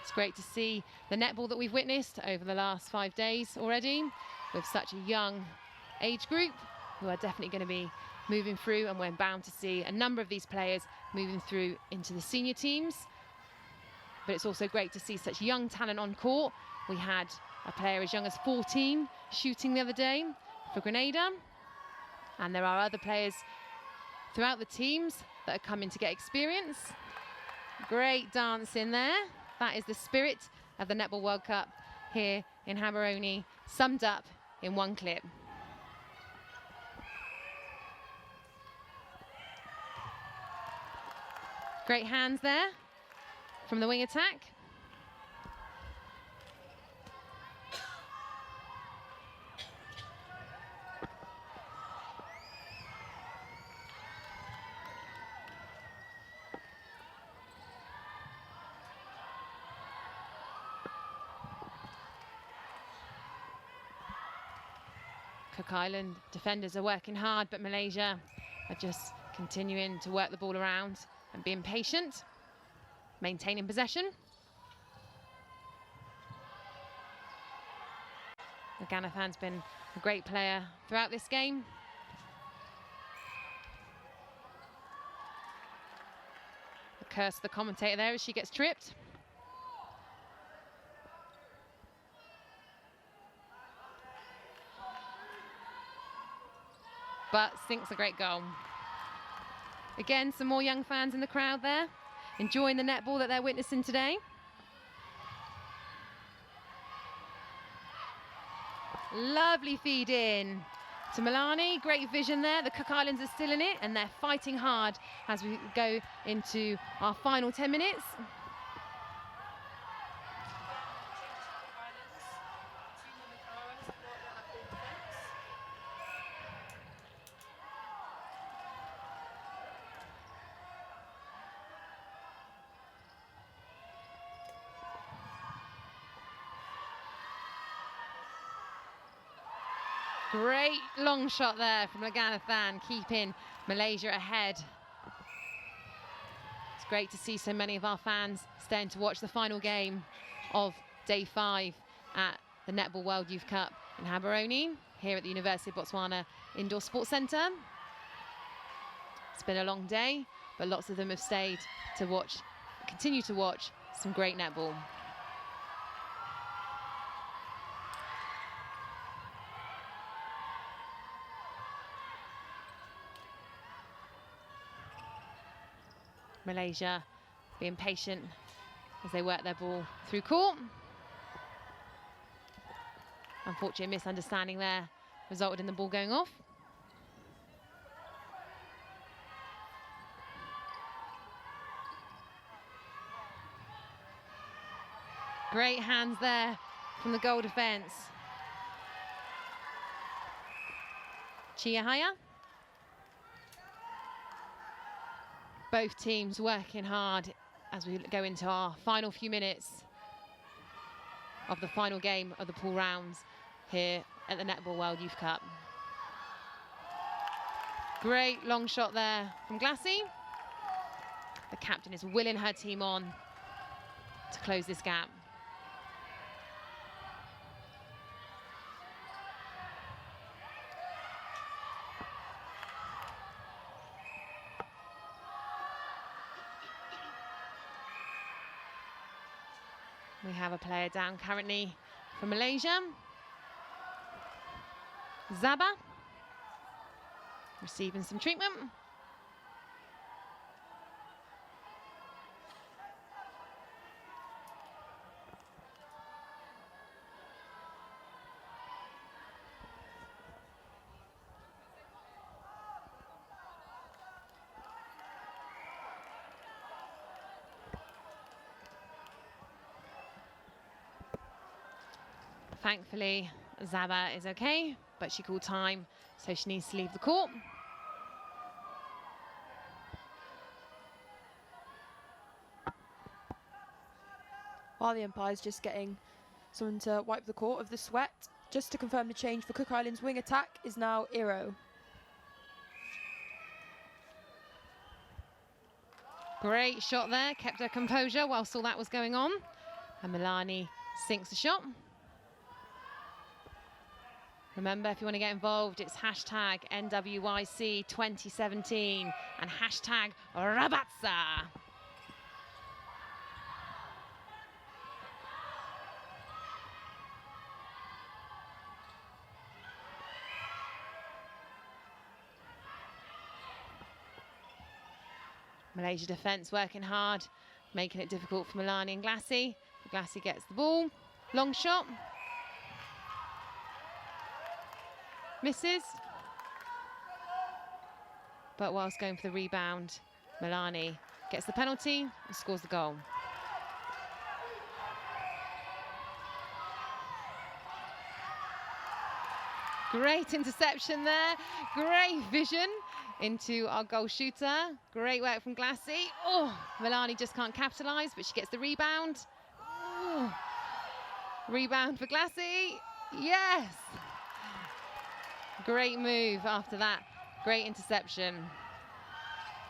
It's great to see the netball that we've witnessed over the last 5 days already, with such a young age group who are definitely going to be moving through, and we're bound to see a number of these players moving through into the senior teams. But it's also great to see such young talent on court. We had a player as young as 14 shooting the other day for Grenada, and there are other players throughout the teams that are coming to get experience. Great dance in there. That is the spirit of the Netball World Cup here in Gaborone, summed up in one clip. Great hands there from the wing attack. Cook Island defenders are working hard, but Malaysia are just continuing to work the ball around and being patient, maintaining possession. Ganathan's been a great player throughout this game. The curse of the commentator there as she gets tripped. But sinks a great goal. Again, some more young fans in the crowd there, enjoying the netball that they're witnessing today. Lovely feed in to Milani, great vision there. The Cook Islands are still in it and they're fighting hard as we go into our final 10 minutes. Great long shot there from Ganathan, keeping Malaysia ahead. It's great to see so many of our fans staying to watch the final game of day 5 at the Netball World Youth Cup in Gaborone, here at the University of Botswana Indoor Sports Centre. It's been a long day, but lots of them have stayed to watch, continue to watch some great netball. Malaysia being patient as they work their ball through court. Unfortunate misunderstanding there resulted in the ball going off. Great hands there from the goal defence. Chiahaya. Both teams working hard as we go into our final few minutes of the final game of the pool rounds here at the Netball World Youth Cup. Great long shot there from Glassy. The captain is willing her team on to close this gap. We have a player down currently from Malaysia. Zaba, receiving some treatment. Thankfully, Zaba is okay, but she called time, so she needs to leave the court. While the umpire's just getting someone to wipe the court of the sweat, just to confirm the change for Cook Island's wing attack is now Iro. Great shot there, kept her composure whilst all that was going on. And Milani sinks the shot. Remember, if you want to get involved, it's hashtag NWYC 2017 and hashtag Rabatsa. Malaysia defence working hard, making it difficult for Milani and Glassy. Glassy gets the ball, long shot. Misses. But whilst going for the rebound, Milani gets the penalty and scores the goal. Great interception there, great vision into our goal shooter. Great work from Glassy. Oh, Milani just can't capitalise, but she gets the rebound. Oh. Rebound for Glassy, yes! Great move after that, great interception.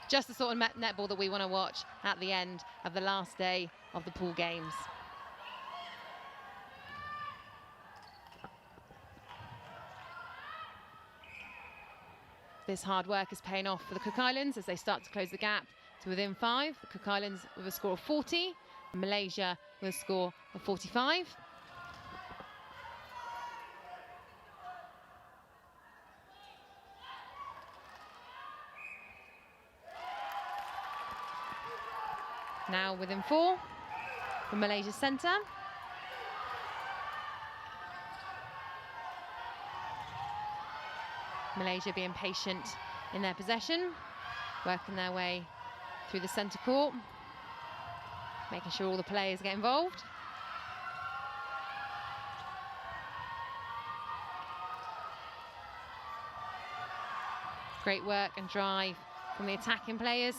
Just the sort of netball that we want to watch at the end of the last day of the pool games. This hard work is paying off for the Cook Islands as they start to close the gap to within 5. The Cook Islands with a score of 40, and Malaysia with a score of 45. Now within 4 from Malaysia's centre. Malaysia being patient in their possession, working their way through the centre court, making sure all the players get involved. Great work and drive from the attacking players.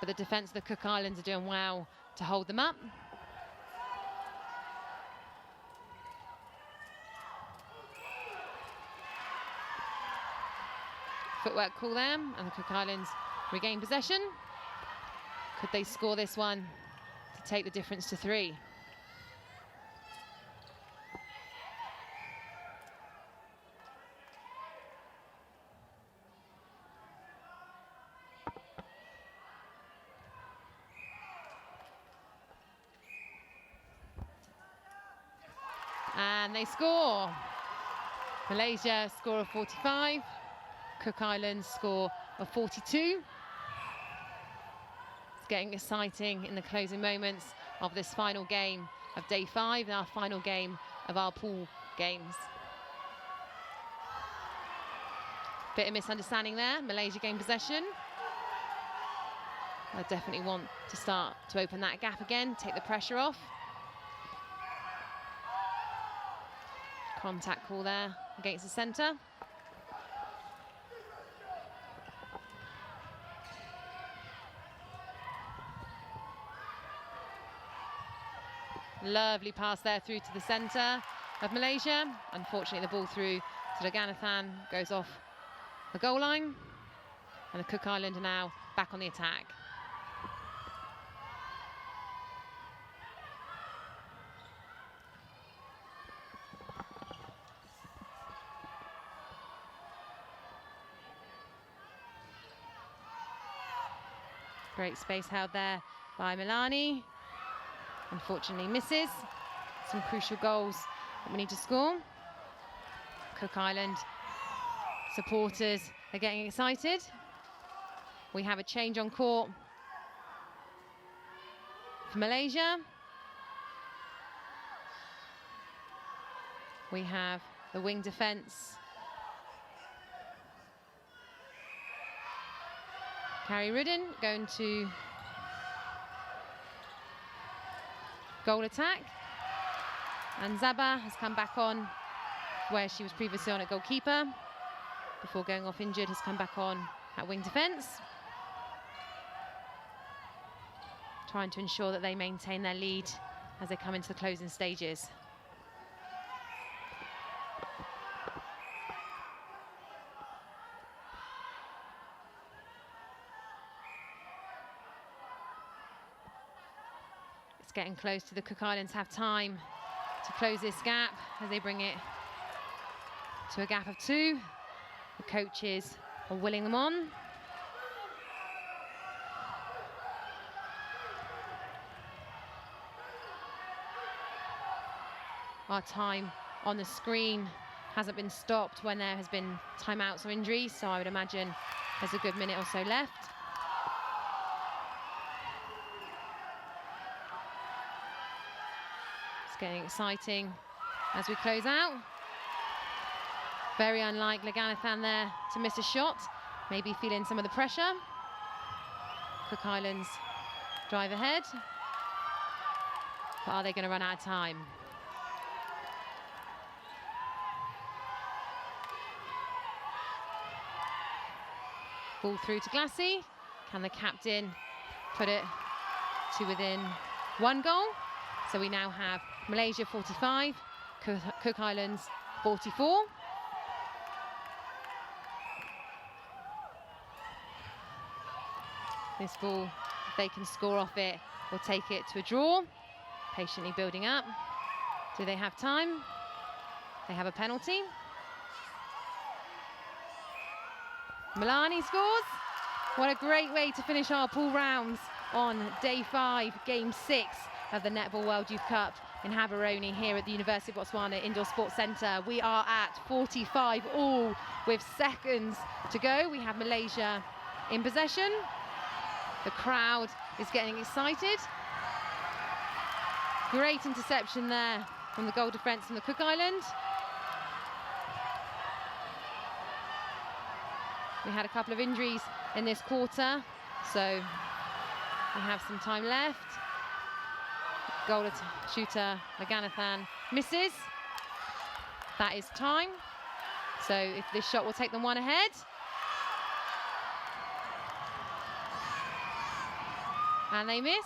But the defence of the Cook Islands are doing well to hold them up. Footwork call there, and the Cook Islands regain possession. Could they score this one to take the difference to 3? And they score. Malaysia score of 45. Cook Islands score of 42. It's getting exciting in the closing moments of this final game of day 5 and our final game of our pool games. Bit of misunderstanding there. Malaysia gain possession. I definitely want to start to open that gap again, take the pressure off. Contact call there against the centre. Lovely pass there through to the centre of Malaysia. Unfortunately, the ball through to Laganathan goes off the goal line. And the Cook Island are now back on the attack. Great space held there by Milani. Unfortunately misses. Some crucial goals that we need to score. Cook Island supporters are getting excited. We have a change on court for Malaysia. We have the wing defence. Carrie Ridden going to goal attack. And Zaba has come back on where she was previously on at goalkeeper. Before going off injured, has come back on at wing defence. Trying to ensure that they maintain their lead as they come into the closing stages. It's getting close to the Cook Islands have time to close this gap as they bring it to a gap of 2. The coaches are willing them on. Our time on the screen hasn't been stopped when there has been timeouts or injuries, so I would imagine there's a good minute or so left. It's getting exciting as we close out. Very unlike Laganathan there to miss a shot, maybe feeling some of the pressure. Cook Islands drive ahead, but are they going to run out of time? Ball through to Glassy. Can the captain put it to within 1 goal? So we now have Malaysia 45, Cook Islands 44. This ball, if they can score off it, will take it to a draw. Patiently building up. Do they have time? They have a penalty. Milani scores. What a great way to finish our pool rounds on day 5, game 6 of the Netball World Youth Cup in Gaborone here at the University of Botswana Indoor Sports Centre. We are at 45 all with seconds to go. We have Malaysia in possession. The crowd is getting excited. Great interception there from the goal defence from the Cook Island. We had a couple of injuries in this quarter, so we have some time left. Goal shooter Laganathan misses. That is time. So if this shot will take them 1 ahead. And they miss.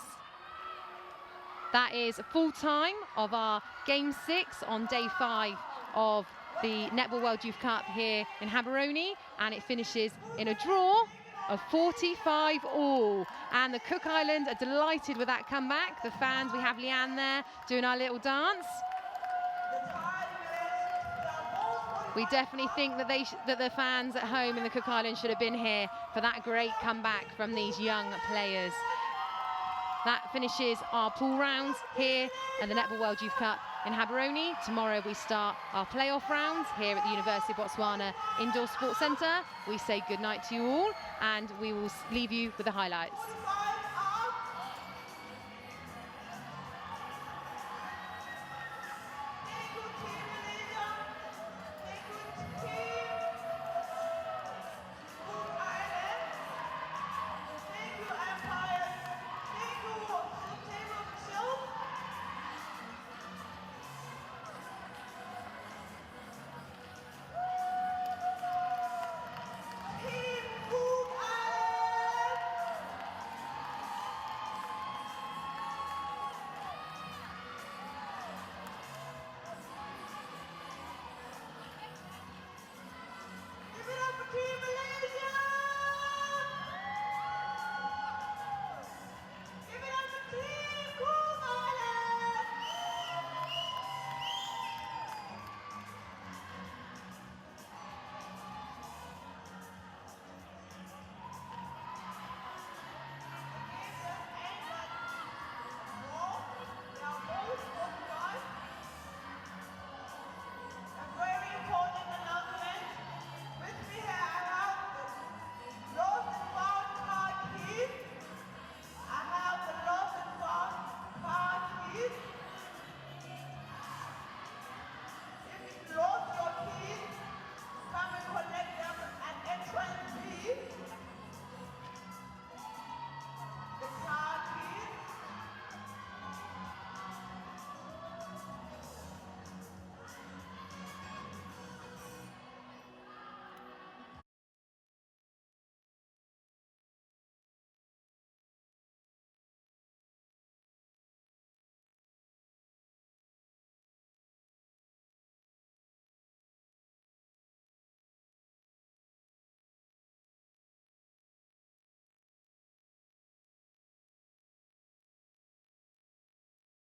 That is full time of our game 6 on day 5 of the Netball World Youth Cup here in Gaborone, and it finishes in a draw of 45 all. And the Cook Islands are delighted with that comeback. The fans, we have Leanne there doing our little dance. We definitely think that that the fans at home in the Cook Islands should have been here for that great comeback from these young players. That finishes our pool rounds here at the Netball World Youth Cup in Gaborone. Tomorrow we start our playoff rounds here at the University of Botswana Indoor Sports Centre. We say goodnight to you all, and we will leave you with the highlights.